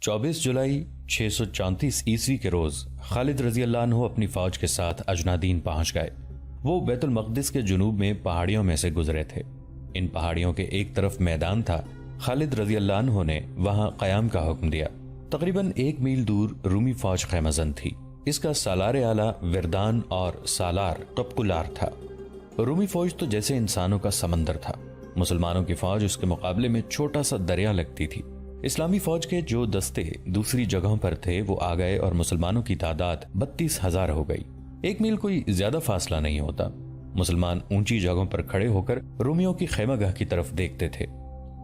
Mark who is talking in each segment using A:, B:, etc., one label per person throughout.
A: 24 جولائی 634 عیسوی کے روز خالد رضی اللہ عنہ اپنی فوج کے ساتھ اجنادین پہنچ گئے۔ وہ بیت المقدس کے جنوب میں پہاڑیوں میں سے گزرے تھے۔ ان پہاڑیوں کے ایک طرف میدان تھا۔ خالد رضی اللہ عنہ نے وہاں قیام کا حکم دیا۔ تقریباً 1 میل دور رومی فوج خیمہ زن تھی۔ اس کا سالار اعلیٰ وردان اور سالار قبقلار تھا۔ رومی فوج تو جیسے انسانوں کا سمندر تھا، مسلمانوں کی فوج اس کے مقابلے میں چھوٹا سا دریا لگتی تھی۔ اسلامی فوج کے جو دستے دوسری جگہوں پر تھے وہ آ گئے اور مسلمانوں کی تعداد 32,000 ہو گئی۔ 1 میل کوئی زیادہ فاصلہ نہیں ہوتا۔ مسلمان اونچی جگہوں پر کھڑے ہو کر رومیوں کی خیمہ گاہ کی طرف دیکھتے تھے۔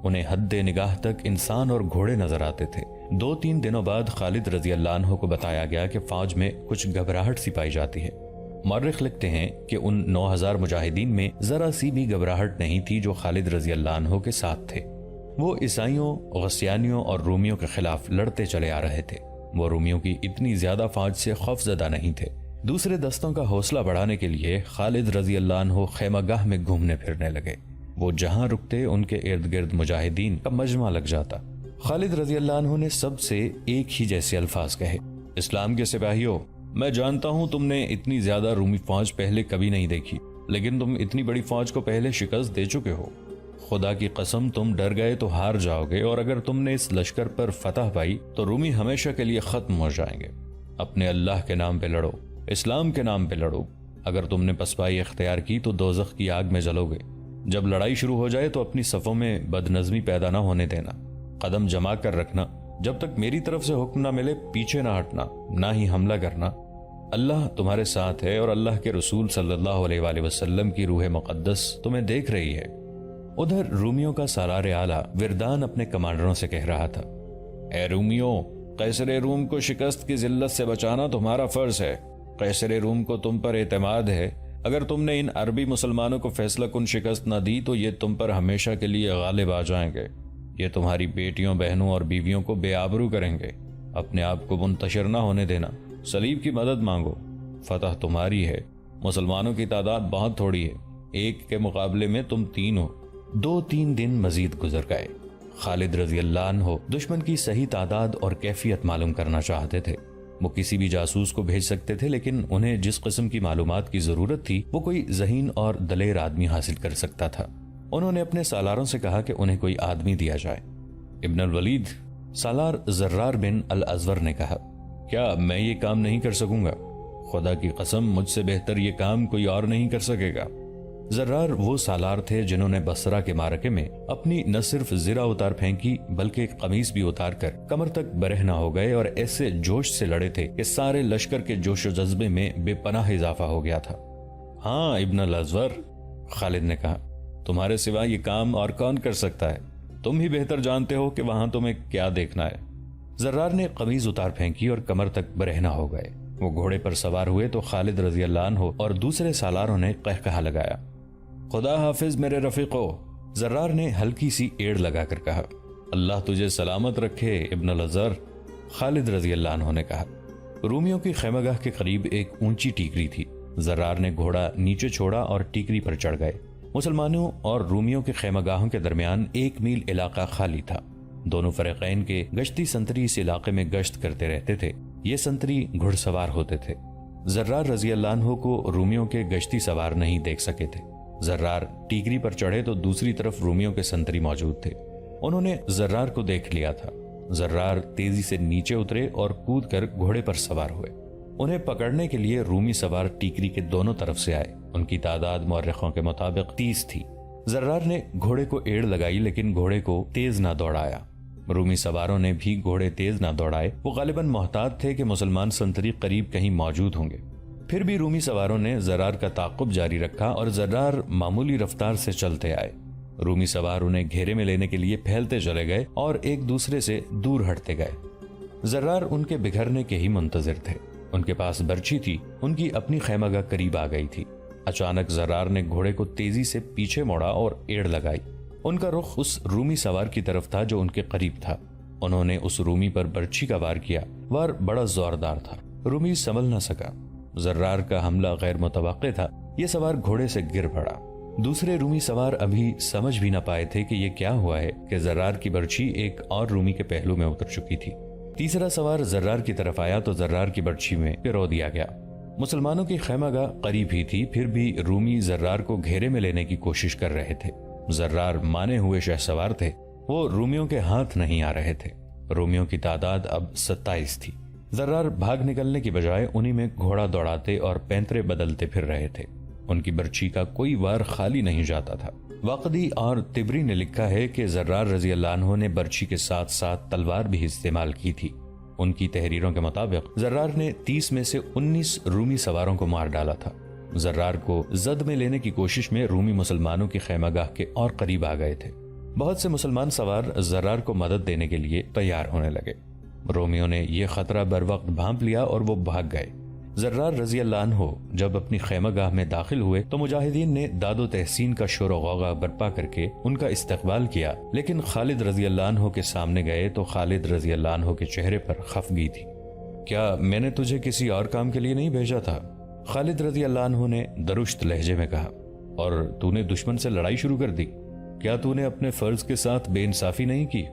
A: انہیں حد نگاہ تک انسان اور گھوڑے نظر آتے تھے۔ 2-3 دنوں بعد خالد رضی اللہ عنہ کو بتایا گیا کہ فوج میں کچھ گھبراہٹ سی پائی جاتی ہے۔ مورخ لکھتے ہیں کہ ان 9,000 مجاہدین میں ذرا سی بھی گھبراہٹ نہیں تھی جو خالد رضی اللہ عنہ کے ساتھ تھے۔ وہ عیسائیوں، غسیانیوں اور رومیوں کے خلاف لڑتے چلے آ رہے تھے۔ وہ رومیوں کی اتنی زیادہ فوج سے خوفزدہ نہیں تھے۔ دوسرے دستوں کا حوصلہ بڑھانے کے لیے خالد رضی اللہ عنہ خیمہ گاہ میں گھومنے پھرنے لگے۔ وہ جہاں رکتے ان کے ارد گرد مجاہدین کا مجمع لگ جاتا۔ خالد رضی اللہ عنہ نے سب سے ایک ہی جیسے الفاظ کہے، اسلام کے سپاہیوں، میں جانتا ہوں تم نے اتنی زیادہ رومی فوج پہلے کبھی نہیں دیکھی، لیکن تم اتنی بڑی فوج کو پہلے شکست دے چکے ہو۔ خدا کی قسم تم ڈر گئے تو ہار جاؤ گے، اور اگر تم نے اس لشکر پر فتح پائی تو رومی ہمیشہ کے لیے ختم ہو جائیں گے۔ اپنے اللہ کے نام پہ لڑو، اسلام کے نام پہ لڑو۔ اگر تم نے پسپائی اختیار کی تو دوزخ کی آگ میں جلو گے۔ جب لڑائی شروع ہو جائے تو اپنی صفوں میں بد نظمی پیدا نہ ہونے دینا۔ قدم جما کر رکھنا، جب تک میری طرف سے حکم نہ ملے پیچھے نہ ہٹنا، نہ ہی حملہ کرنا۔ اللہ تمہارے ساتھ ہے اور اللہ کے رسول صلی اللہ علیہ وآلہ وسلم کی روح مقدس تمہیں دیکھ رہی ہے۔ ادھر رومیوں کا سالار اعلیٰ وردان اپنے کمانڈروں سے کہہ رہا تھا، اے رومیوں، قیصر روم کو شکست کی ذلت سے بچانا تمہارا فرض ہے۔ قیصر روم کو تم پر اعتماد ہے۔ اگر تم نے ان عربی مسلمانوں کو فیصلہ کن شکست نہ دی تو یہ تم پر ہمیشہ کے لیے غالب آ جائیں گے۔ یہ تمہاری بیٹیوں، بہنوں اور بیویوں کو بے آبرو کریں گے۔ اپنے آپ کو منتشر نہ ہونے دینا، صلیب کی مدد مانگو، فتح تمہاری ہے۔ مسلمانوں کی تعداد بہت تھوڑی ہے، 1 کے مقابلے میں تم 3 ہو۔ 2-3 دن مزید گزر گئے۔ خالد رضی اللہ عنہ دشمن کی صحیح تعداد اور کیفیت معلوم کرنا چاہتے تھے۔ وہ کسی بھی جاسوس کو بھیج سکتے تھے، لیکن انہیں جس قسم کی معلومات کی ضرورت تھی وہ کوئی ذہین اور دلیر آدمی حاصل کر سکتا تھا۔ انہوں نے اپنے سالاروں سے کہا کہ انہیں کوئی آدمی دیا جائے۔ ابن الولید سالار زرار بن الازور نے کہا، کیا میں یہ کام نہیں کر سکوں گا؟ خدا کی قسم مجھ سے بہتر یہ کام کوئی اور نہیں کر سکے گا۔ زرار وہ سالار تھے جنہوں نے بصرہ کے معرکے میں اپنی نہ صرف زرہ اتار پھینکی بلکہ قمیص بھی اتار کر کمر تک برہنہ ہو گئے اور ایسے جوش سے لڑے تھے کہ سارے لشکر کے جوش و جذبے میں بے پناہ اضافہ ہو گیا تھا۔ ہاں ابن الازور، خالد نے کہا، تمہارے سوا یہ کام اور کون کر سکتا ہے؟ تم ہی بہتر جانتے ہو کہ وہاں تمہیں کیا دیکھنا ہے۔ زرار نے قمیض اتار پھینکی اور کمر تک برہنہ ہو گئے۔ وہ گھوڑے پر سوار ہوئے تو خالد رضی اللہ عنہ اور دوسرے سالاروں نے قہقہا لگایا، خدا حافظ میرے رفیقو۔ زرار نے ہلکی سی ایڑ لگا کر کہا، اللہ تجھے سلامت رکھے ابن الازور۔ خالد رضی اللہ عنہ نے کہا۔ رومیوں کی خیمہ گاہ کے قریب ایک اونچی ٹیکری تھی۔ زرار نے گھوڑا نیچے چھوڑا اور ٹیکری پر چڑھ گئے۔ مسلمانوں اور رومیوں کے خیمہ گاہوں کے درمیان 1 میل علاقہ خالی تھا۔ دونوں فریقین کے گشتی سنتری اس علاقے میں گشت کرتے رہتے تھے۔ یہ سنتری گھڑ سوار ہوتے تھے۔ زرار رضی اللہ عنہ کو رومیوں کے گشتی سوار نہیں دیکھ سکے تھے۔ زرار ٹیکری پر چڑھے تو دوسری طرف رومیوں کے سنتری موجود تھے۔ انہوں نے زرار کو دیکھ لیا تھا۔ زرار تیزی سے نیچے اترے اور کود کر گھوڑے پر سوار ہوئے۔ انہیں پکڑنے کے لیے رومی سوار ٹیکری کے دونوں طرف سے آئے۔ ان کی تعداد مورخوں کے مطابق 30 تھی۔ زرار نے گھوڑے کو ایڑ لگائی لیکن گھوڑے کو تیز نہ دوڑایا۔ رومی سواروں نے بھی گھوڑے تیز نہ دوڑائے۔ وہ غالباً محتاط تھے کہ مسلمان سنتری قریب کہیں موجود ہوں گے۔ پھر بھی رومی سواروں نے زرار کا تعاقب جاری رکھا اور زرار معمولی رفتار سے چلتے آئے۔ رومی سوار انہیں گھیرے میں لینے کے لیے پھیلتے چلے گئے اور ایک دوسرے سے دور ہٹتے گئے۔ زرار ان کے بگھرنے کے ہی منتظر تھے۔ ان کے پاس برچھی تھی۔ ان کی اپنی خیمہ گاہ قریب آ گئی تھی۔ اچانک زرار نے گھوڑے کو تیزی سے پیچھے موڑا اور ایڑ لگائی۔ ان کا رخ اس رومی سوار کی طرف تھا جو ان کے قریب تھا۔ انہوں نے اس رومی پر برچھی کا وار کیا۔ وار بڑا زوردار تھا۔ رومی سنبھل نہ سکا۔ زرار کا حملہ غیر متوقع تھا۔ یہ سوار گھوڑے سے گر پڑا۔ دوسرے رومی سوار ابھی سمجھ بھی نہ پائے تھے کہ یہ کیا ہوا ہے کہ زرار کی برچھی ایک اور رومی کے پہلو میں اتر چکی تھی۔ تیسرا سوار زرار کی طرف آیا تو زرار کی برچھی میں پرو دیا گیا۔ مسلمانوں کی خیمہ گاہ قریب ہی تھی، پھر بھی رومی زرار کو گھیرے میں لینے کی کوشش کر رہے تھے۔ زرار مانے ہوئے شہ سوار تھے، وہ رومیوں کے ہاتھ نہیں آ رہے تھے۔ رومیوں کی تعداد اب 27 تھی۔ زرار بھاگ نکلنے کی بجائے انہی میں گھوڑا دوڑاتے اور پینترے بدلتے پھر رہے تھے۔ ان کی برچھی کا کوئی وار خالی نہیں جاتا تھا۔ واقدی اور تبری نے لکھا ہے کہ زرار رضی اللہ عنہ نے برچھی کے ساتھ ساتھ تلوار بھی استعمال کی تھی۔ ان کی تحریروں کے مطابق زرار نے 30 میں سے 19 رومی سواروں کو مار ڈالا تھا۔ زرار کو زد میں لینے کی کوشش میں رومی مسلمانوں کی خیمہ گاہ کے اور قریب آ گئے تھے۔ بہت سے مسلمان سوار زرار کو مدد دینے کے لیے تیار ہونے لگے۔ رومیوں نے یہ خطرہ بر وقت بھانپ لیا اور وہ بھاگ گئے۔ زرار رضی اللہ عنہ جب اپنی خیمہ گاہ میں داخل ہوئے تو مجاہدین نے داد و تحسین کا شور و غوغا برپا کر کے ان کا استقبال کیا، لیکن خالد رضی اللہ عنہ کے سامنے گئے تو خالد رضی اللہ عنہ کے چہرے پر خفگی تھی۔ کیا میں نے تجھے کسی اور کام کے لیے نہیں بھیجا تھا؟ خالد رضی اللہ عنہ نے درشت لہجے میں کہا۔ اور تو نے دشمن سے لڑائی شروع کر دی؟ کیا تو نے اپنے فرض کے ساتھ بے انصافی نہیں کی؟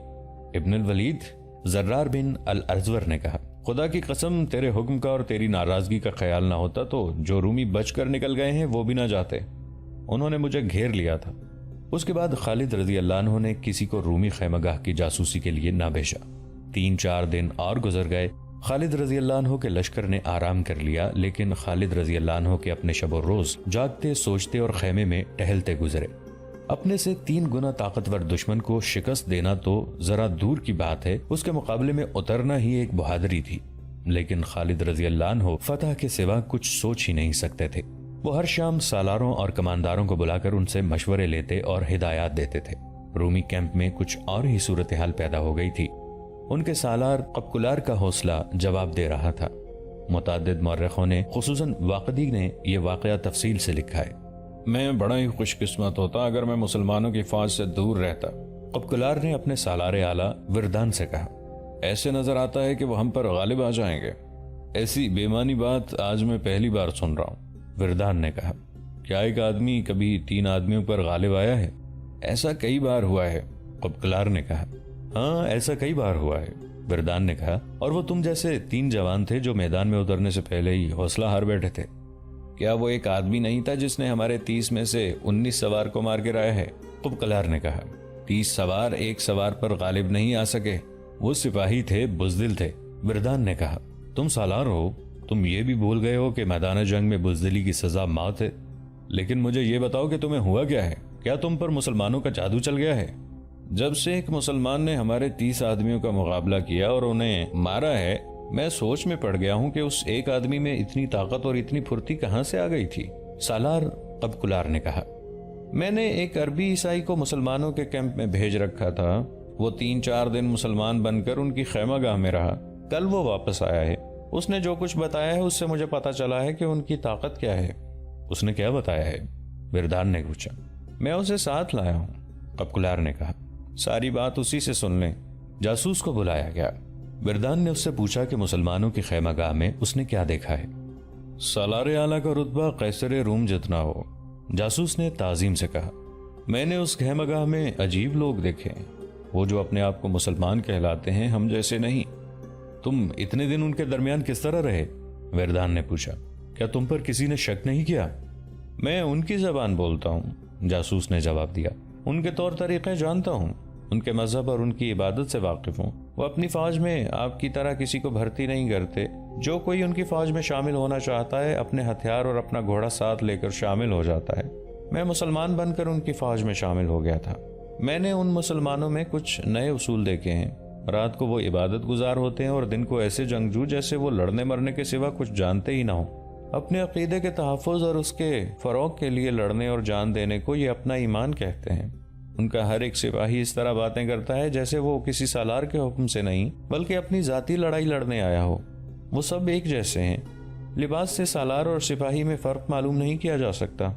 A: ابن الولید، زرار بن الارزور نے کہا، خدا کی قسم تیرے حکم کا اور تیری ناراضگی کا خیال نہ ہوتا تو جو رومی بچ کر نکل گئے ہیں وہ بھی نہ جاتے۔ انہوں نے مجھے گھیر لیا تھا۔ اس کے بعد خالد رضی اللہ عنہ نے کسی کو رومی خیمہ گاہ کی جاسوسی کے لیے نہ بھیجا۔ 3-4 دن اور گزر گئے۔ خالد رضی اللہ عنہ کے لشکر نے آرام کر لیا، لیکن خالد رضی اللہ عنہ کے اپنے شب و روز جاگتے، سوچتے اور خیمے میں ٹہلتے گزرے۔ اپنے سے 3 گنا طاقتور دشمن کو شکست دینا تو ذرا دور کی بات ہے، اس کے مقابلے میں اترنا ہی ایک بہادری تھی۔ لیکن خالد رضی اللہ عنہ فتح کے سوا کچھ سوچ ہی نہیں سکتے تھے۔ وہ ہر شام سالاروں اور کمانداروں کو بلا کر ان سے مشورے لیتے اور ہدایات دیتے تھے۔ رومی کیمپ میں کچھ اور ہی صورتحال پیدا ہو گئی تھی۔ ان کے سالار قبقلار کا حوصلہ جواب دے رہا تھا۔ متعدد مورخوں نے، خصوصاً واقدی نے، یہ واقعہ تفصیل سے لکھا ہے۔ میں بڑا ہی خوش قسمت ہوتا اگر میں مسلمانوں کی فوج سے دور رہتا، قبقلار نے اپنے سالار اعلیٰ وردان سے کہا۔ ایسے نظر آتا ہے کہ وہ ہم پر غالب آ جائیں گے۔ ایسی بے معنی بات آج میں پہلی بار سن رہا ہوں، وردان نے کہا۔ کیا ایک آدمی کبھی 3 آدمیوں پر غالب آیا ہے؟ ایسا کئی بار ہوا ہے، قبقلار نے کہا۔ ہاں، ایسا کئی بار ہوا ہے، وردان نے کہا، اور وہ تم جیسے 3 جوان تھے جو میدان میں اترنے سے پہلے ہی حوصلہ ہار بیٹھے تھے۔ کیا وہ ایک آدمی نہیں تھا جس نے ہمارے 30 میں سے 19 سوار کو مار گرایا ہے؟ قبقلار نے کہا۔ 30 سوار ایک سوار پر غالب نہیں آ سکے، وہ سپاہی تھے، بزدل تھے، وردان نے کہا۔ تم سالار ہو، تم یہ بھی بھول گئے ہو کہ میدان جنگ میں بزدلی کی سزا موت ہے۔ لیکن مجھے یہ بتاؤ کہ تمہیں ہوا کیا ہے؟ کیا تم پر مسلمانوں کا جادو چل گیا ہے؟ جب سے ایک مسلمان نے ہمارے 30 آدمیوں کا مقابلہ کیا اور انہیں مارا ہے، میں سوچ میں پڑ گیا ہوں کہ اس ایک آدمی میں اتنی طاقت اور اتنی پھرتی کہاں سے آ گئی تھی؟ سالار قبقلار نے کہا۔ میں نے ایک عربی عیسائی کو مسلمانوں کے کیمپ میں بھیج رکھا تھا، وہ 3-4 دن مسلمان بن کر ان کی خیمہ گاہ میں رہا، کل وہ واپس آیا ہے۔ اس نے جو کچھ بتایا ہے اس سے مجھے پتا چلا ہے کہ ان کی طاقت کیا ہے۔ اس نے کیا بتایا ہے؟ وردان نے پوچھا۔ میں اسے ساتھ لایا ہوں، قبقلار نے کہا۔ ساری بات اسی سے سن لیں۔ جاسوس کو بلایا گیا۔ وردان نے اس سے پوچھا کہ مسلمانوں کی خیمہ گاہ میں اس نے کیا دیکھا ہے۔ سالار اعلیٰ کا رتبہ قیصر روم جتنا ہو، جاسوس نے تعظیم سے کہا۔ میں نے اس خیمہ گاہ میں عجیب لوگ دیکھے ہیں، وہ جو اپنے آپ کو مسلمان کہلاتے ہیں، ہم جیسے نہیں۔ تم اتنے دن ان کے درمیان کس طرح رہے؟ وردان نے پوچھا۔ کیا تم پر کسی نے شک نہیں کیا؟ میں ان کی زبان بولتا ہوں، جاسوس نے جواب دیا۔ ان کے طور طریقے جانتا ہوں، ان کے مذہب اور ان کی عبادت سے واقف ہوں۔ وہ اپنی فوج میں آپ کی طرح کسی کو بھرتی نہیں کرتے۔ جو کوئی ان کی فوج میں شامل ہونا چاہتا ہے اپنے ہتھیار اور اپنا گھوڑا ساتھ لے کر شامل ہو جاتا ہے۔ میں مسلمان بن کر ان کی فوج میں شامل ہو گیا تھا۔ میں نے ان مسلمانوں میں کچھ نئے اصول دیکھے ہیں۔ رات کو وہ عبادت گزار ہوتے ہیں اور دن کو ایسے جنگجو جیسے وہ لڑنے مرنے کے سوا کچھ جانتے ہی نہ ہوں۔ اپنے عقیدے کے تحفظ اور اس کے فروغ کے لیے لڑنے اور جان دینے کو یہ اپنا ایمان کہتے ہیں۔ ان کا ہر ایک سپاہی اس طرح باتیں کرتا ہے جیسے وہ کسی سالار کے حکم سے نہیں بلکہ اپنی ذاتی لڑائی لڑنے آیا ہو۔ وہ سب ایک جیسے ہیں، لباس سے سالار اور سپاہی میں فرق معلوم نہیں کیا جا سکتا۔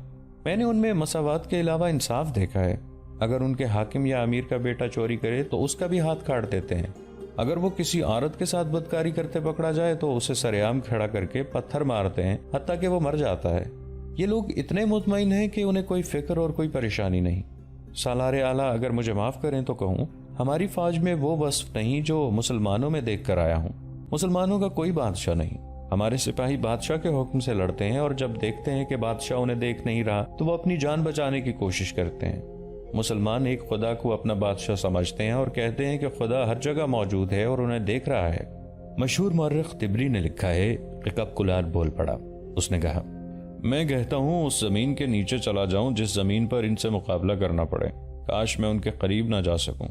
A: میں نے ان میں مساوات کے علاوہ انصاف دیکھا ہے۔ اگر ان کے حاکم یا امیر کا بیٹا چوری کرے تو اس کا بھی ہاتھ کاٹ دیتے ہیں۔ اگر وہ کسی عورت کے ساتھ بدکاری کرتے پکڑا جائے تو اسے سرعام کھڑا کر کے پتھر مارتے ہیں حتیٰ کہ وہ مر جاتا ہے۔ یہ لوگ اتنے مطمئن ہیں کہ انہیں کوئی فکر اور کوئی پریشانی نہیں۔ سالار اعلیٰ اگر مجھے معاف کریں تو کہوں، ہماری فوج میں وہ وصف نہیں جو مسلمانوں میں دیکھ کر آیا ہوں۔ مسلمانوں کا کوئی بادشاہ نہیں، ہمارے سپاہی بادشاہ کے حکم سے لڑتے ہیں، اور جب دیکھتے ہیں کہ بادشاہ انہیں دیکھ نہیں رہا تو وہ اپنی جان بچانے کی کوشش کرتے ہیں۔ مسلمان ایک خدا کو اپنا بادشاہ سمجھتے ہیں اور کہتے ہیں کہ خدا ہر جگہ موجود ہے اور انہیں دیکھ رہا ہے۔ مشہور مورخ طبری نے لکھا ہے کہ کپکلار بول پڑا۔ اس نے کہا، میں کہتا ہوں اس زمین کے نیچے چلا جاؤں جس زمین پر ان سے مقابلہ کرنا پڑے، کاش میں ان کے قریب نہ جا سکوں،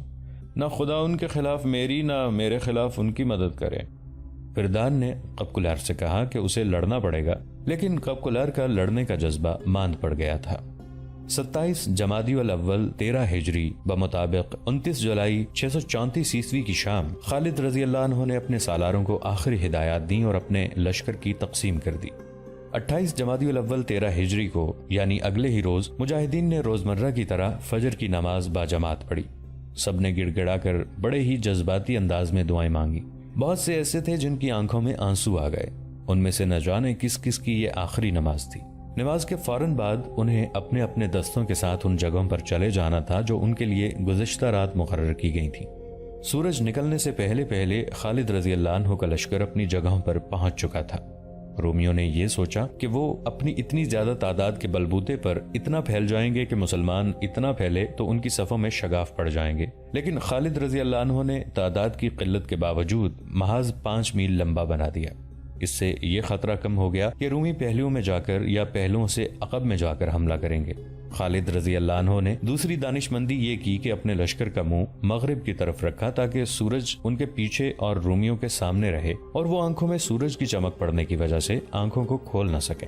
A: نہ خدا ان کے خلاف میری نہ میرے خلاف ان کی مدد کرے۔ فردان نے کپکلار سے کہا کہ اسے لڑنا پڑے گا، لیکن کپکلار کا لڑنے کا جذبہ ماند پڑ گیا تھا۔ 27 جمادی الاول 13 ہجری بمطابق 29 جولائی 634 عیسوی کی شام خالد رضی اللہ عنہ نے اپنے سالاروں کو آخری ہدایات دیں اور اپنے لشکر کی تقسیم کر دی۔ 28 جمادی الاول 13 ہجری کو یعنی اگلے ہی روز مجاہدین نے روزمرہ کی طرح فجر کی نماز باجماعت پڑھی۔ سب نے گڑ گڑا کر بڑے ہی جذباتی انداز میں دعائیں مانگی۔ بہت سے ایسے تھے جن کی آنکھوں میں آنسو آ گئے، ان میں سے نہ جانے کس کس کی یہ آخری نماز تھی۔ نماز کے فوراً بعد انہیں اپنے اپنے دستوں کے ساتھ ان جگہوں پر چلے جانا تھا جو ان کے لیے گزشتہ رات مقرر کی گئی تھی۔ سورج نکلنے سے پہلے پہلے خالد رضی اللہ عنہ کا لشکر اپنی جگہوں پر پہنچ چکا تھا۔ رومیوں نے یہ سوچا کہ وہ اپنی اتنی زیادہ تعداد کے بلبوتے پر اتنا پھیل جائیں گے کہ مسلمان اتنا پھیلے تو ان کی صفوں میں شگاف پڑ جائیں گے، لیکن خالد رضی اللہ عنہ نے تعداد کی قلت کے باوجود محاذ 5 میل لمبا بنا دیا۔ اس سے یہ خطرہ کم ہو گیا کہ رومی پہلوؤں میں جا کر یا پہلوؤں سے عقب میں جا کر حملہ کریں گے۔ خالد رضی اللہ عنہ نے دوسری دانش مندی یہ کی کہ اپنے لشکر کا منہ مغرب کی طرف رکھا تاکہ سورج ان کے پیچھے اور رومیوں کے سامنے رہے اور وہ آنکھوں میں سورج کی چمک پڑنے کی وجہ سے آنکھوں کو کھول نہ سکیں۔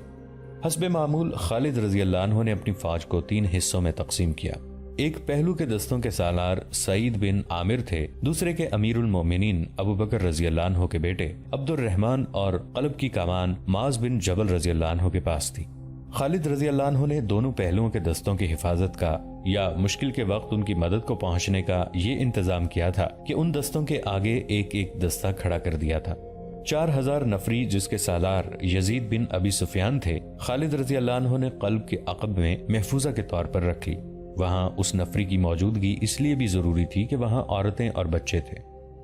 A: حسب معمول خالد رضی اللہ عنہ نے اپنی فوج کو 3 حصوں میں تقسیم کیا۔ ایک پہلو کے دستوں کے سالار سعید بن عامر تھے، دوسرے کے امیر المومنین ابو بکر رضی اللہ عنہ کے بیٹے عبد الرحمن اور قلب کی کمان معاذ بن جبل رضی اللہ عنہ کے پاس تھی۔ خالد رضی اللہ عنہ نے دونوں پہلوؤں کے دستوں کی حفاظت کا یا مشکل کے وقت ان کی مدد کو پہنچنے کا یہ انتظام کیا تھا کہ ان دستوں کے آگے ایک ایک دستہ کھڑا کر دیا تھا۔ 4000 نفری جس کے سالار یزید بن ابی سفیان تھے، خالد رضی اللہ عنہ نے قلب کے عقب میں محفوظہ کے طور پر رکھ لی۔ وہاں اس نفری کی موجودگی اس لیے بھی ضروری تھی کہ وہاں عورتیں اور بچے تھے۔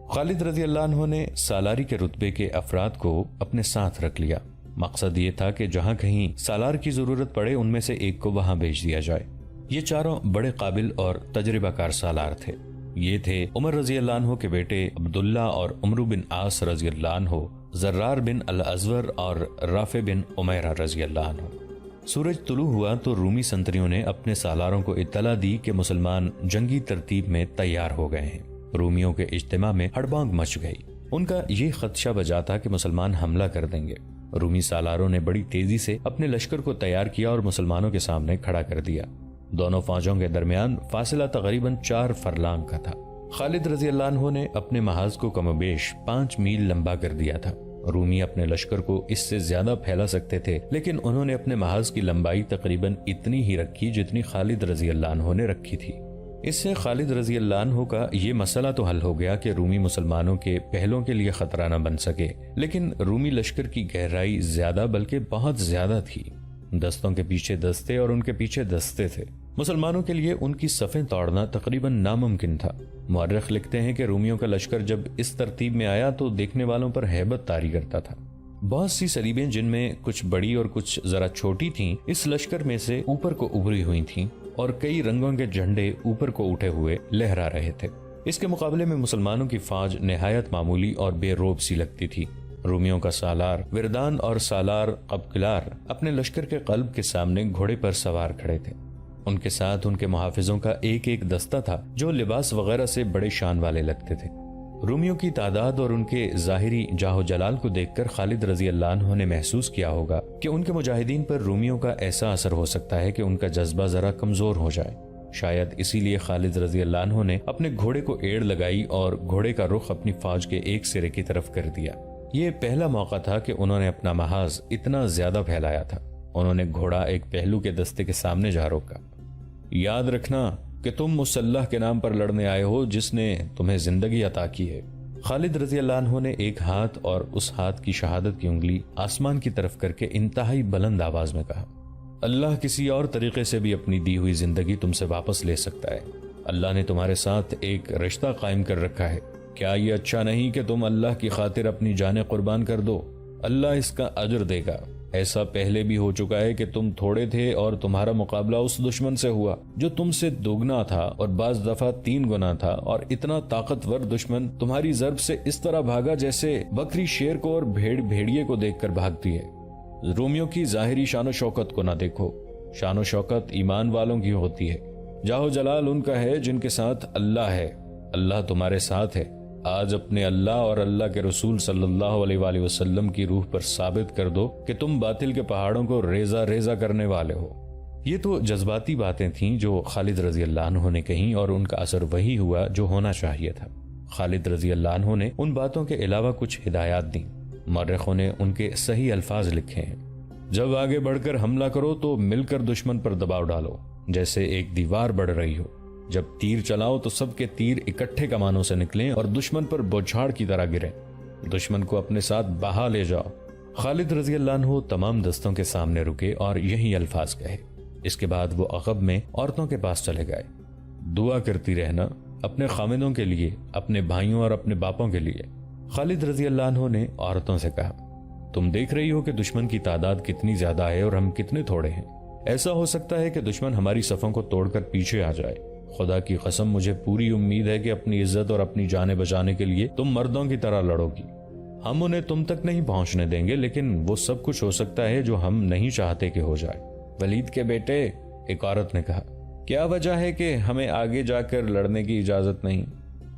A: خالد رضی اللہ عنہ نے سالاری کے رتبے کے افراد کو اپنے ساتھ رکھ لیا۔ مقصد یہ تھا کہ جہاں کہیں سالار کی ضرورت پڑے ان میں سے ایک کو وہاں بھیج دیا جائے۔ یہ چاروں بڑے قابل اور تجربہ کار سالار تھے۔ یہ تھے عمر رضی اللہ عنہ کے بیٹے عبداللہ اور عمرو بن عاص رضی اللہ عنہ، زرار بن الازور اور رافع بن عمیرہ رضی اللہ عنہ۔ سورج طلوع ہوا تو رومی سنتریوں نے اپنے سالاروں کو اطلاع دی کہ مسلمان جنگی ترتیب میں تیار ہو گئے ہیں۔ رومیوں کے اجتماع میں ہڑبانگ مچ گئی۔ ان کا یہ خدشہ بجا تھا کہ مسلمان حملہ کر دیں گے۔ رومی سالاروں نے بڑی تیزی سے اپنے لشکر کو تیار کیا اور مسلمانوں کے سامنے کھڑا کر دیا۔ دونوں فوجوں کے درمیان فاصلہ تقریباً 4 فرلانگ کا تھا۔ خالد رضی اللہ عنہ نے اپنے محاذ کو کم و بیش 5 میل لمبا کر دیا تھا۔ رومی اپنے لشکر کو اس سے زیادہ پھیلا سکتے تھے، لیکن انہوں نے اپنے محاذ کی لمبائی تقریباً اتنی ہی رکھی جتنی خالد رضی اللہ عنہ نے رکھی تھی۔ اس سے خالد رضی اللہ عنہ کا یہ مسئلہ تو حل ہو گیا کہ رومی مسلمانوں کے پہلوں کے لیے خطرہ نہ بن سکے، لیکن رومی لشکر کی گہرائی زیادہ بلکہ بہت زیادہ تھی۔ دستوں کے پیچھے دستے اور ان کے پیچھے دستے تھے۔ مسلمانوں کے لیے ان کی صفیں توڑنا تقریباً ناممکن تھا۔ مورخ لکھتے ہیں کہ رومیوں کا لشکر جب اس ترتیب میں آیا تو دیکھنے والوں پر ہیبت طاری کرتا تھا۔ بہت سی صلیبیں جن میں کچھ بڑی اور کچھ ذرا چھوٹی تھیں اس لشکر میں سے اوپر کو ابھری ہوئی تھیں اور کئی رنگوں کے جھنڈے اوپر کو اٹھے ہوئے لہرا رہے تھے۔ اس کے مقابلے میں مسلمانوں کی فوج نہایت معمولی اور بے روب سی لگتی تھی۔ رومیوں کا سالار وردان اور سالار قبقلار اپنے لشکر کے قلب کے سامنے گھوڑے پر سوار کھڑے تھے۔ ان کے ساتھ ان کے محافظوں کا ایک ایک دستہ تھا جو لباس وغیرہ سے بڑے شان والے لگتے تھے۔ رومیوں کی تعداد اور ان کے ظاہری جاہ و جلال کو دیکھ کر خالد رضی اللہ عنہ نے محسوس کیا ہوگا کہ ان کے مجاہدین پر رومیوں کا ایسا اثر ہو سکتا ہے کہ ان کا جذبہ ذرا کمزور ہو جائے۔ شاید اسی لیے خالد رضی اللہ عنہ نے اپنے گھوڑے کو ایڑ لگائی اور گھوڑے کا رخ اپنی فوج کے ایک سرے کی طرف کر دیا۔ یہ پہلا موقع تھا کہ انہوں نے اپنا محاذ اتنا زیادہ پھیلایا تھا۔ انہوں نے گھوڑا ایک پہلو کے دستے کے سامنے جا روکا۔ یاد رکھنا کہ تم اس اللہ کے نام پر لڑنے آئے ہو جس نے تمہیں زندگی عطا کی ہے۔ خالد رضی اللہ عنہ نے ایک ہاتھ اور اس ہاتھ کی شہادت کی انگلی آسمان کی طرف کر کے انتہائی بلند آواز میں کہا، اللہ کسی اور طریقے سے بھی اپنی دی ہوئی زندگی تم سے واپس لے سکتا ہے۔ اللہ نے تمہارے ساتھ ایک رشتہ قائم کر رکھا ہے، کیا یہ اچھا نہیں کہ تم اللہ کی خاطر اپنی جانیں قربان کر دو؟ اللہ اس کا اجر دے گا۔ ایسا پہلے بھی ہو چکا ہے کہ تم تھوڑے تھے اور تمہارا مقابلہ اس دشمن سے ہوا جو تم سے دوگنا تھا اور بعض دفعہ 3 گنا تھا، اور اتنا طاقتور دشمن تمہاری ضرب سے اس طرح بھاگا جیسے بکری شیر کو اور بھیڑ بھیڑیے کو دیکھ کر بھاگتی ہے۔ رومیوں کی ظاہری شان و شوکت کو نہ دیکھو، شان و شوکت ایمان والوں کی ہوتی ہے۔ جاہو جلال ان کا ہے جن کے ساتھ اللہ ہے۔ اللہ تمہارے ساتھ ہے۔ آج اپنے اللہ اور اللہ کے رسول صلی اللہ علیہ وآلہ وسلم کی روح پر ثابت کر دو کہ تم باطل کے پہاڑوں کو ریزہ ریزہ کرنے والے ہو۔ یہ تو جذباتی باتیں تھیں جو خالد رضی اللہ عنہ نے کہیں، اور ان کا اثر وہی ہوا جو ہونا چاہیے تھا۔ خالد رضی اللہ عنہ نے ان باتوں کے علاوہ کچھ ہدایات دیں۔ مورخوں نے ان کے صحیح الفاظ لکھے ہیں: جب آگے بڑھ کر حملہ کرو تو مل کر دشمن پر دباؤ ڈالو جیسے ایک دیوار بڑھ رہی ہو۔ جب تیر چلاؤ تو سب کے تیر اکٹھے کمانوں سے نکلیں اور دشمن پر بوچھاڑ کی طرح گریں۔ دشمن کو اپنے ساتھ بہا لے جاؤ۔ خالد رضی اللہ عنہ تمام دستوں کے سامنے رکے اور یہی الفاظ کہے۔ اس کے بعد وہ عقب میں عورتوں کے پاس چلے گئے۔ دعا کرتی رہنا اپنے خامدوں کے لیے، اپنے بھائیوں اور اپنے باپوں کے لیے۔ خالد رضی اللہ عنہ نے عورتوں سے کہا: تم دیکھ رہی ہو کہ دشمن کی تعداد کتنی زیادہ ہے اور ہم کتنے تھوڑے ہیں۔ ایسا ہو سکتا ہے کہ دشمن ہماری صفوں کو توڑ کر پیچھے آ جائے۔ خدا کی قسم مجھے پوری امید ہے کہ اپنی عزت اور اپنی جانیں بچانے کے لیے تم مردوں کی طرح لڑو گی۔ ہم انہیں تم تک نہیں پہنچنے دیں گے، لیکن وہ سب کچھ ہو سکتا ہے جو ہم نہیں چاہتے کہ ہو جائے۔ ولید کے بیٹے، ایک عورت نے کہا، کیا وجہ ہے کہ ہمیں آگے جا کر لڑنے کی اجازت نہیں؟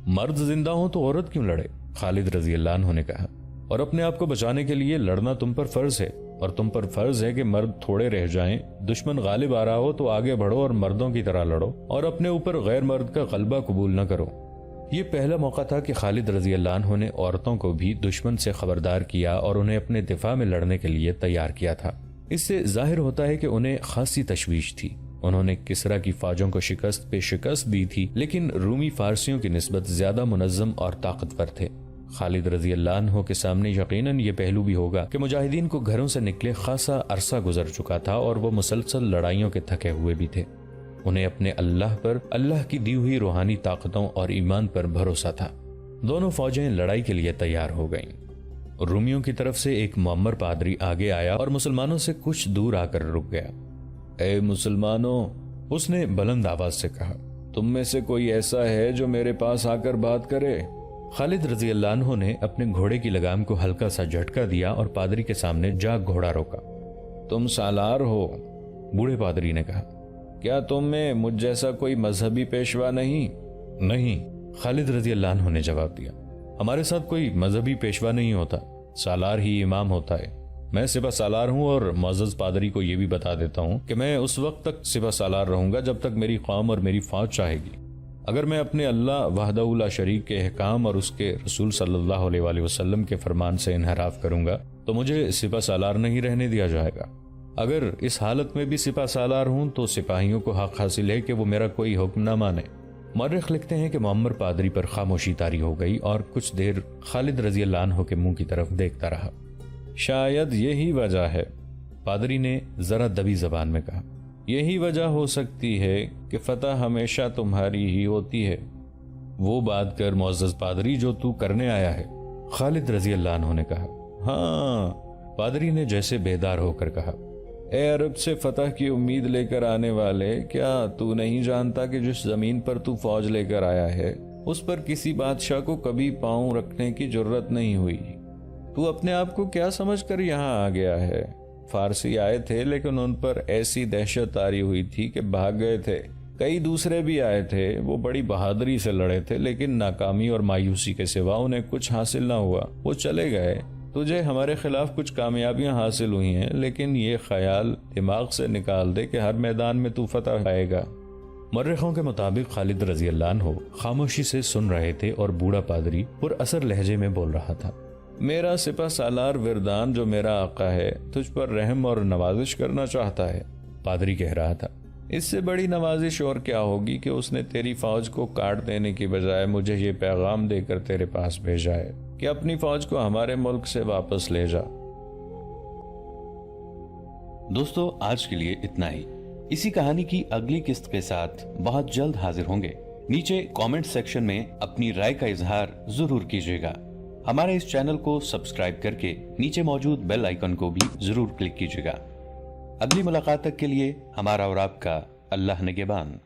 A: مرد زندہ ہوں تو عورت کیوں لڑے؟ خالد رضی اللہ عنہ نے کہا، اور اپنے آپ کو بچانے کے لیے لڑنا تم پر فرض ہے، اور تم پر فرض ہے کہ مرد تھوڑے رہ جائیں، دشمن غالب آ رہا ہو تو آگے بڑھو اور مردوں کی طرح لڑو، اور اپنے اوپر غیر مرد کا غلبہ قبول نہ کرو۔ یہ پہلا موقع تھا کہ خالد رضی اللہ عنہ نے عورتوں کو بھی دشمن سے خبردار کیا اور انہیں اپنے دفاع میں لڑنے کے لیے تیار کیا تھا۔ اس سے ظاہر ہوتا ہے کہ انہیں خاصی تشویش تھی۔ انہوں نے کسرا کی فوجوں کو شکست پہ شکست دی تھی، لیکن رومی فارسیوں کی نسبت زیادہ منظم اور طاقتور تھے۔ خالد رضی اللہ عنہ کے سامنے یقیناً یہ پہلو بھی ہوگا کہ مجاہدین کو گھروں سے نکلے خاصا عرصہ گزر چکا تھا اور وہ مسلسل لڑائیوں کے تھکے ہوئے بھی تھے۔ انہیں اپنے اللہ پر، اللہ کی دی ہوئی روحانی طاقتوں اور ایمان پر بھروسہ تھا۔ دونوں فوجیں لڑائی کے لیے تیار ہو گئیں۔ رومیوں کی طرف سے ایک معمر پادری آگے آیا اور مسلمانوں سے کچھ دور آ کر رک گیا۔ اے مسلمانوں، اس نے بلند آواز سے کہا، تم میں سے کوئی ایسا ہے جو میرے پاس آ کر بات کرے؟ خالد رضی اللہ عنہ نے اپنے گھوڑے کی لگام کو ہلکا سا جھٹکا دیا اور پادری کے سامنے جا گھوڑا روکا۔ تم سالار ہو؟ بوڑھے پادری نے کہا۔ کیا تم میں مجھ جیسا کوئی مذہبی پیشوا نہیں؟ نہیں، خالد رضی اللہ عنہ نے جواب دیا، ہمارے ساتھ کوئی مذہبی پیشوا نہیں ہوتا، سالار ہی امام ہوتا ہے۔ میں سپہ سالار ہوں، اور معزز پادری کو یہ بھی بتا دیتا ہوں کہ میں اس وقت تک سپہ سالار رہوں گا جب تک میری قوم اور میری فوج چاہے گی۔ اگر میں اپنے اللہ وحدہ لا شریک کے احکام اور اس کے رسول صلی اللہ علیہ وآلہ وسلم کے فرمان سے انحراف کروں گا تو مجھے سپہ سالار نہیں رہنے دیا جائے گا۔ اگر اس حالت میں بھی سپہ سالار ہوں تو سپاہیوں کو حق حاصل ہے کہ وہ میرا کوئی حکم نہ مانے۔ مورخ لکھتے ہیں کہ معمر پادری پر خاموشی طاری ہو گئی اور کچھ دیر خالد رضی اللہ عنہ کے منہ کی طرف دیکھتا رہا۔ شاید یہی وجہ ہے، پادری نے ذرا دبی زبان میں کہا، یہی وجہ ہو سکتی ہے کہ فتح ہمیشہ تمہاری ہی ہوتی ہے۔ وہ بات کر معزز پادری جو تو کرنے آیا ہے، خالد رضی اللہ عنہ نے کہا۔ ہاں، پادری نے جیسے بیدار ہو کر کہا، اے عرب سے فتح کی امید لے کر آنے والے، کیا تو نہیں جانتا کہ جس زمین پر تو فوج لے کر آیا ہے اس پر کسی بادشاہ کو کبھی پاؤں رکھنے کی جرت نہیں ہوئی؟ تو اپنے آپ کو کیا سمجھ کر یہاں آ گیا ہے؟ فارسی آئے تھے لیکن ان پر ایسی دہشت طاری ہوئی تھی کہ بھاگ گئے تھے۔ کئی دوسرے بھی آئے تھے، وہ بڑی بہادری سے لڑے تھے، لیکن ناکامی اور مایوسی کے سوا انہیں کچھ حاصل نہ ہوا، وہ چلے گئے۔ تجھے ہمارے خلاف کچھ کامیابیاں حاصل ہوئی ہیں، لیکن یہ خیال دماغ سے نکال دے کہ ہر میدان میں تو فتح پائے گا۔ مورخوں کے مطابق خالد رضی اللہ عنہ خاموشی سے سن رہے تھے اور بوڑھا پادری پر اثر لہجے میں بول رہا تھا، میرا سپہ سالار وردان جو میرا آقا ہے تجھ پر رحم اور نوازش کرنا چاہتا ہے۔ پادری کہہ رہا تھا، اس سے بڑی نوازش اور کیا ہوگی کہ اس نے تیری فوج کو کاٹ دینے کی بجائے مجھے یہ پیغام دے کر تیرے پاس بھیجا ہے کہ اپنی فوج کو ہمارے ملک سے واپس لے جا۔
B: دوستو، آج کے لیے اتنا ہی۔ اسی کہانی کی اگلی قسط کے ساتھ بہت جلد حاضر ہوں گے۔
A: نیچے کامنٹ سیکشن میں اپنی رائے کا اظہار ضرور کیجیے گا۔ ہمارے اس چینل کو سبسکرائب کر کے نیچے موجود بیل آئیکن کو بھی ضرور کلک کیجیے گا۔ اگلی ملاقات تک کے لیے ہمارا اور آپ کا اللہ نگہبان۔